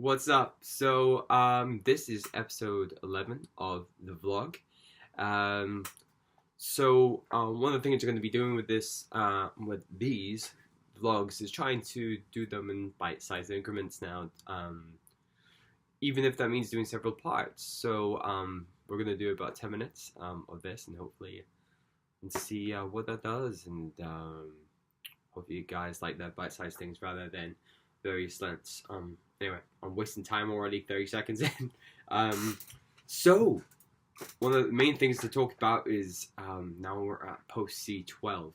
What's up? This is episode 11 of the vlog. Um, One of the things you're going to be doing with with these vlogs is trying to do them in bite-sized increments now, even if that means doing several parts. We're going to do about 10 minutes of this and hopefully see what that does, and hopefully you guys like the bite-sized things rather than various lengths. Anyway, I'm wasting time already, 30 seconds in. Um, so, One of the main things to talk about is now we're at Post C12.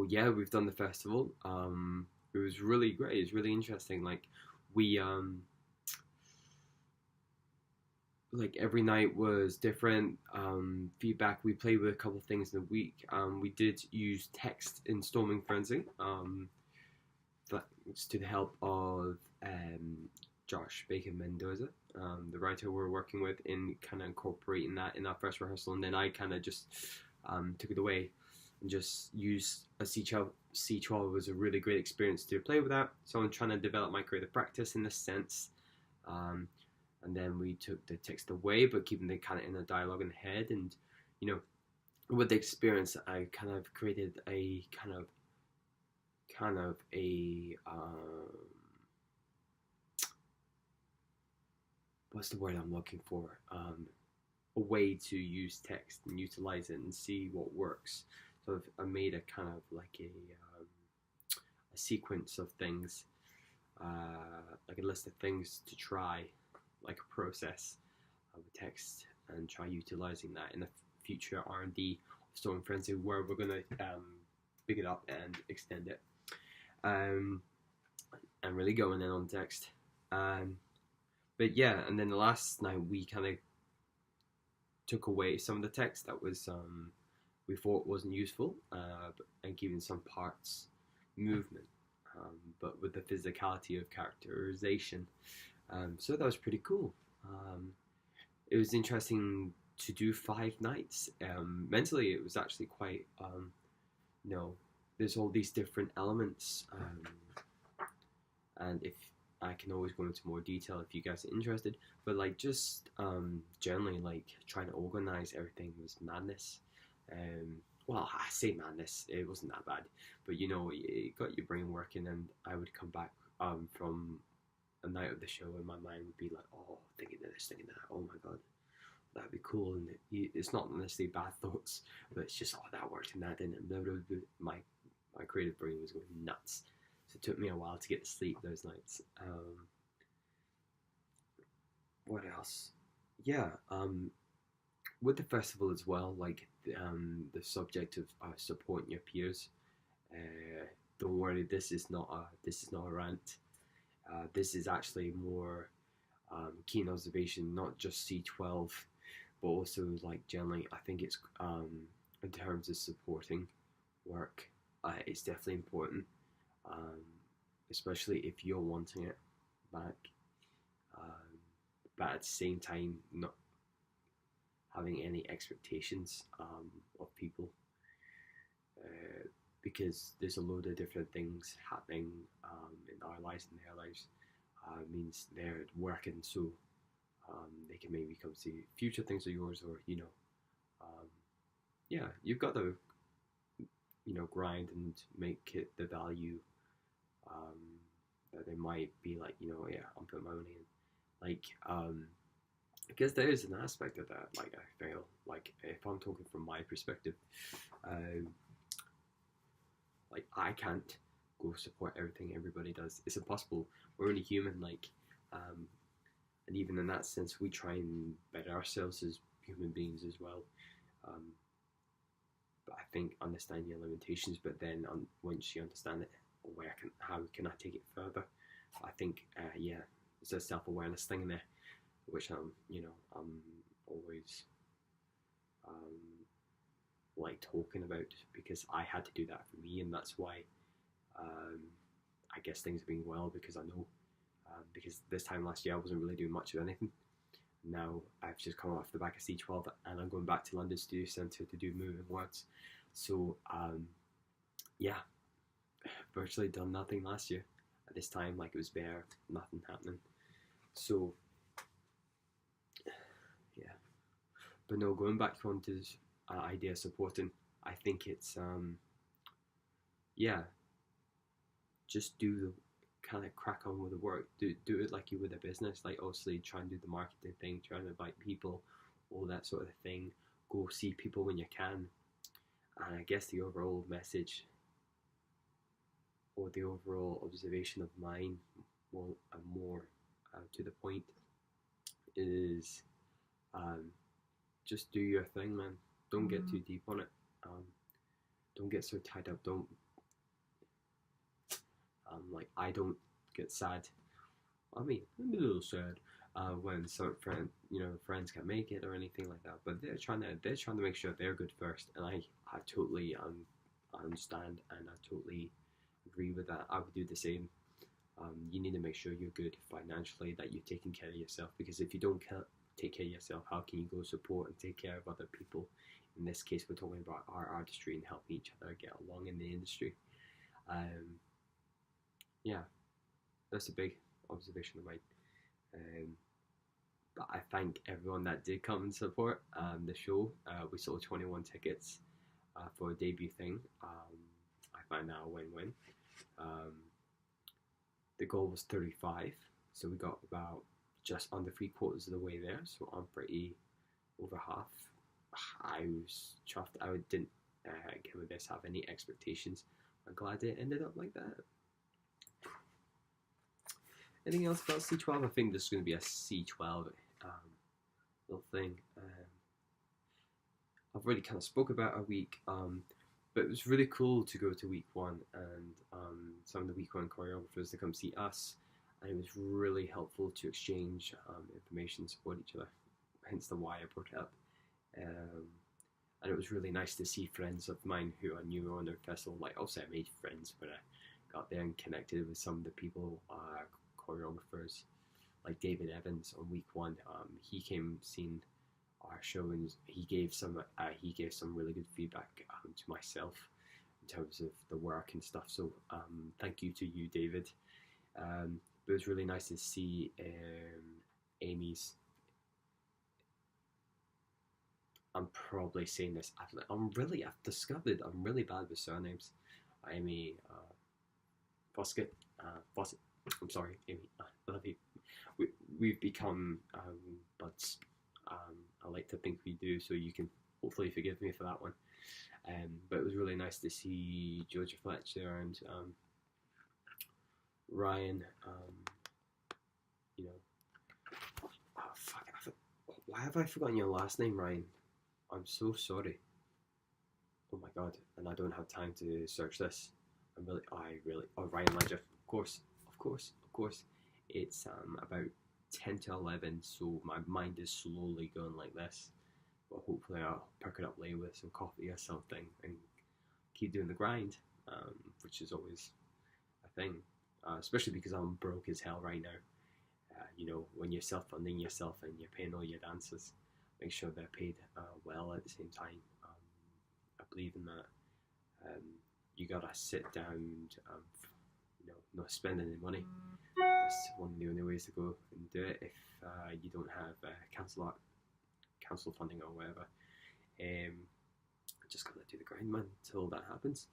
Yeah, we've done the festival. It was really great. It was really interesting. We every night was different. Feedback. We played with a couple of things in the week. We did use text in Storming Frenzy. Thanks to the help of Josh Bacon Mendoza, the writer we're working with, in kind of incorporating that in our first rehearsal, and then I kind of just took it away and just used a C12. C12 was a really great experience to play with that, so I'm trying to develop my creative practice in this sense. And then we took the text away, but keeping the kind of inner dialogue in the head, and with the experience, I kind of created a kind of a what's the word I'm looking for? A way to use text and utilize it and see what works. So I made a kind of like a sequence of things, like a list of things to try, like a process with text, and try utilizing that in the future R&D of Storm Frenzy, where we're gonna pick it up and extend it. And really going in on text. But yeah, and then the last night we kind of took away some of the text that was we thought wasn't useful, and giving some parts movement, but with the physicality of characterization. So that was pretty cool. It was interesting to do 5 nights. Mentally, it was actually quite there's all these different elements, and if I can always go into more detail if you guys are interested, but generally trying to organize everything was madness. Well, I say madness, it wasn't that bad, but it got your brain working, and I would come back from a night of the show and my mind would be like, oh, thinking of this, thinking that, oh my god, that'd be cool. And it's not necessarily bad thoughts, but it's just, oh, that worked and that didn't. My creative brain was going nuts. So it took me a while to get to sleep those nights. What else? Yeah, with the festival as well, the subject of supporting your peers. Don't worry, this is not a rant. This is actually more keen observation, not just C12, but also generally. I think it's in terms of supporting work. It's definitely important, especially if you're wanting it back, but at the same time not having any expectations of people, because there's a load of different things happening in our lives and their lives. Means they're working, so they can maybe come see future things of yours, or yeah, you've got to grind and make it the value that they might be like, yeah, I'm putting my money in. Because there is an aspect of that. I feel if I'm talking from my perspective, I can't go support everything everybody does. It's impossible. We're only human. And even in that sense, we try and better ourselves as human beings as well. But I think understanding your limitations, but then once you understand it, how can I take it further? I think yeah, there's a self-awareness thing in there, which I'm always talking about, because I had to do that for me, and that's why I guess things are being well, because I know, because this time last year I wasn't really doing much of anything. Now I've just come off the back of C12, and I'm going back to London Studio Centre to do moving words. So yeah, virtually done nothing last year. I this time, like it was bare, nothing happening. So yeah, but no, going back on to this idea of supporting, I think it's yeah, just do the kind of crack on with the work. Do it like you would a business. Like obviously try and do the marketing thing, try and invite people, all that sort of thing. Go see people when you can. And I guess the overall message or the overall observation of mine, more to the point, is just do your thing, man. Don't get too deep on it. Don't get so tied up. Don't like I don't get sad. I mean, I'm a little sad when some friends can't make it or anything like that. But they're trying to make sure they're good first, and I totally understand and I totally agree with that. I would do the same. You need to make sure you're good financially, that you're taking care of yourself, because if you don't take care of yourself, how can you go support and take care of other people? In this case, we're talking about our artistry and helping each other get along in the industry. Yeah, that's a big observation of mine. But I thank everyone that did come and support the show. We sold 21 tickets for a debut thing. I find that a win-win. The goal was 35, so we got about just under 3/4 of the way there, so I'm pretty over half. I was chuffed. I didn't give this have any expectations. I'm glad it ended up like that. Anything else about C12? I think this is going to be a C12 little thing. I've already kind of spoke about a week, but it was really cool to go to week one and some of the week one choreographers to come see us, and it was really helpful to exchange information, support each other, hence the why I brought it up. And it was really nice to see friends of mine who I knew on the festival. Like, obviously I made friends when I got there and connected with some of the people, choreographers, like David Evans on week one. He came seen our show and he gave some really good feedback to myself in terms of the work and stuff. So thank you to you, David. But it was really nice to see Amy's. I'm probably saying this. I've discovered I'm really bad with surnames. Amy Foskett. Foskett. I'm sorry, Amy. I love you. We've become buds. I like to think we do, so you can hopefully forgive me for that one. But it was really nice to see Georgia Fletcher and Ryan. Oh fuck! Why have I forgotten your last name, Ryan? I'm so sorry. Oh my god! And I don't have time to search this. Oh, Ryan Ledger. Of course. It's about 10 to 11, so my mind is slowly going like this. But hopefully I'll perk it up later with some coffee or something and keep doing the grind, which is always a thing, especially because I'm broke as hell right now. When you're self-funding yourself and you're paying all your dancers, make sure they're paid well at the same time. I believe in that. You gotta sit down, not spend any money. That's one of the only ways to go and do it if you don't have council funding or whatever. Just gotta do the grind, man, until that happens.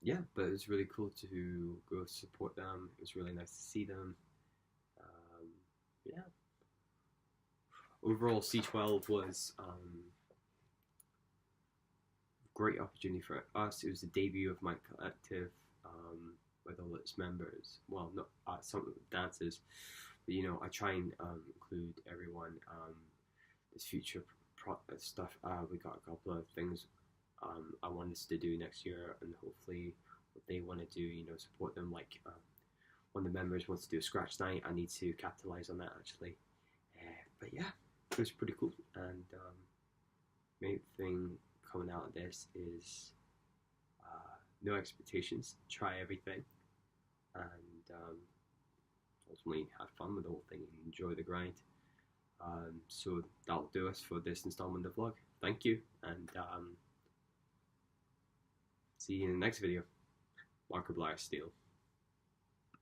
Yeah, but it was really cool to go support them. It was really nice to see them. Yeah. Overall, C12 was great opportunity for us. It was the debut of my collective with all its members. Well, not some of the dancers, but I try and include everyone. This future stuff. We got a couple of things I want us to do next year, and hopefully what they want to do, support them. Like one of the members wants to do a scratch night. I need to capitalize on that actually. But yeah, it was pretty cool. And main thing coming out of this is no expectations. Try everything, and ultimately have fun with the whole thing and enjoy the grind. So that'll do us for this installment of the vlog. Thank you, and see you in the next video. Markiplier Steel.